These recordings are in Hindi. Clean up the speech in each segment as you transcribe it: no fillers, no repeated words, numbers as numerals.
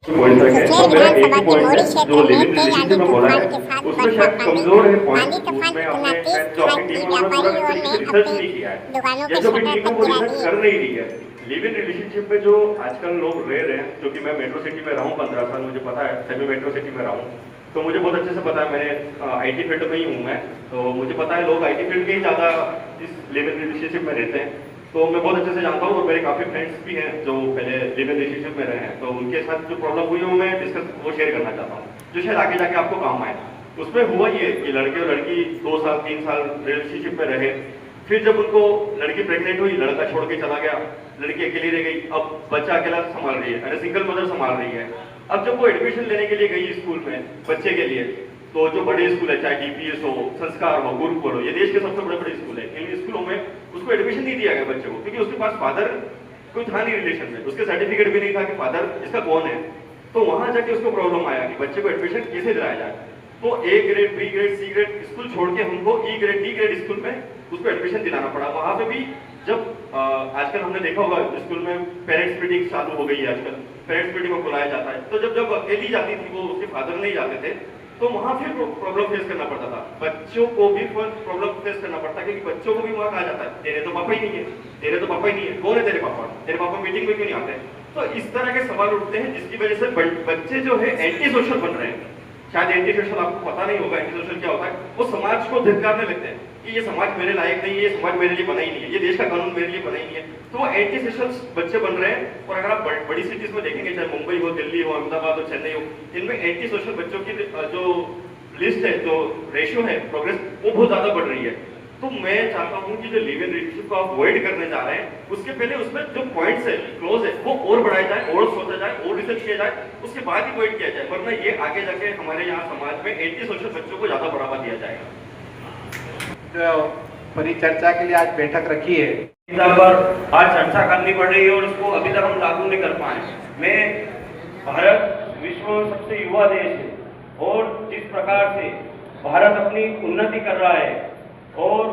पॉइंट तक है। सुखेर मेरा एक विधानसभा ही के पॉइंट मोरी है जो क्षेत्र लिविंग में तेज रिलेशनशिप आंधी में बोला तूफान है, के साथ उसमें बरसात शायद पानी कमजोर है पॉइंट। आंधी तूफान उसमें इतना आपने तेज शायद जो था आपकी कि टीम है पूरा व्यापारियों ने रिसर्च नहीं अपनी किया है, दुकानों या के जो भी शटर टीम है तक वो गिरा रिसर्च दिए। कर नहीं रही है। लिव इन रिलेशनशिप में जो आजकल लोग रह रहे हैं, क्योंकि मैं मेट्रो सिटी में रहा हूँ 15 साल, मुझे पता है, सेमी मेट्रो सिटी में रहा हूँ, तो मुझे बहुत अच्छे से पता है। मैंने आईटी फील्ड में ही हूँ मैं, तो मुझे पता है लोग आईटी फील्ड के ही ज़्यादा इस लिव इन रिलेशनशिप में रहते हैं। तो मैं बहुत अच्छे से जानता हूँ, और मेरे काफ़ी फ्रेंड्स भी हैं जो पहले लिव इन रिलेशनशिप में रहे हैं, तो उनके साथ जो प्रॉब्लम हुई है वो मैं डिस्कस वो शेयर करना चाहता हूँ, जो शायद आगे जाके आपको काम आए। उसमें हुआ ये कि लड़के और लड़की 2 साल 3 साल रिलेशनशिप में रहे, फिर जब उनको लड़की प्रेग्नेंट हुई, लड़का छोड़ के चला गया, लड़की अकेली रह गई, अब बच्चा अकेला संभाल रही है, यानी सिंगल मदर संभाल रही है। अब जब वो एडमिशन लेने के लिए गई स्कूल में बच्चे के लिए, तो जो बड़े स्कूल है, चाहे डीपीएस हो, संस्कार हो, गुरुकुल हो, ये देश के सबसे बड़े बड़े स्कूल है, इन स्कूलों में उसको एडमिशन नहीं दिया गया बच्चे को, क्योंकि उसके पास फादर कोई था नहीं रिलेशन में, उसके सर्टिफिकेट भी नहीं था कि फादर इसका कौन है। तो वहां जाके उसको प्रॉब्लम आया कि बच्चे को एडमिशन कैसे दिलाया जाए। तो A grade, B grade, C grade school छोड़ के हमको E grade, D grade school में उसको एडमिशन दिलाना पड़ा। वहां पे भी जब आजकल हमने देखा होगा स्कूल में पेरेंट्स मीटिंग चालू हो गई है, आजकल पेरेंट्स मीटिंग में बुलाया जाता है, तो जब अकेली जाती थी वो, उसके फादर नहीं जाते थे, तो वहां फिर प्रॉब्लम फेस करना पड़ता था, बच्चों को भी प्रॉब्लम फेस करना पड़ता, क्योंकि बच्चों को भी वहां कहा जाता है तेरे तो पापा ही नहीं है, तेरे तो पापा ही नहीं है, कौन है तेरे पापा मीटिंग में क्यों नहीं आते। तो इस तरह के सवाल उठते हैं, जिसकी वजह से बच्चे जो है एंटी सोशल बन रहे हैं। शायद एंटी सोशल आपको पता नहीं होगा, एंटी सोशल क्या होता है, वो समाज को धिक्कारने लगते हैं कि ये समाज मेरे लायक नहीं है, ये समाज मेरे लिए बना ही नहीं है, ये देश का कानून मेरे लिए बना ही नहीं है। तो वो एंटी सोशल बच्चे बन रहे हैं। और अगर आप बड़ी सिटीज में देखेंगे, चाहे मुंबई हो, दिल्ली हो, अहमदाबाद हो, चेन्नई हो, इनमें एंटी सोशल बच्चों की जो लिस्ट है, जो रेशियो है, प्रोग्रेस, वो बहुत ज्यादा बढ़ रही है। तो मैं चाहता हूं कि जो लिव इन रिलेशनशिप को आप अवॉइड करने जा रहे हैं, उसके पहले उसमें जो पॉइंट्स है, क्लोज है, वो और बढ़ाए जाए, और सोचा जाए, और रिसर्च किया जाए, उसके बाद ही अवॉइड किया जाए, वरना ये आगे जाके हमारे यहाँ समाज में एंटी सोशल बच्चों को ज्यादा बढ़ावा दिया जाएगा। जो परिचर्चा के लिए आज बैठक रखी है, पर आज चर्चा करनी पड़ रही है और उसको अभी तक हम लागू नहीं कर पाए। मैं भारत विश्व में सबसे युवा देश है, और जिस प्रकार से भारत अपनी उन्नति कर रहा है, और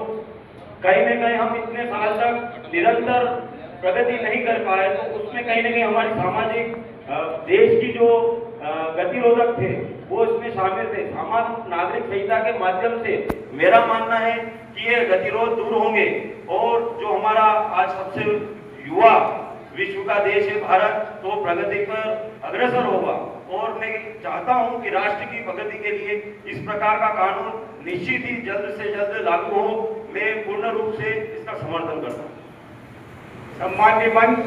कहीं न कहीं हम इतने साल तक निरंतर प्रगति नहीं कर पाए, तो उसमें कहीं न कहीं हमारी सामाजिक देश की जो गतिरोधक थे वो इसमें शामिल थे। सामाजिक नागरिक संहिता के माध्यम से मेरा मानना है कि ये गतिरोध दूर होंगे, और जो हमारा आज सबसे युवा विश्व का देश है भारत, तो प्रगति पर अग्रसर होगा। और मैं चाहता हूं कि राष्ट्र की प्रगति के लिए इस प्रकार का कानून निश्चित ही जल्द से जल्द लागू हो। मैं पूर्ण रूप से इसका समर्थन करता हूं। सम्मान्य मंच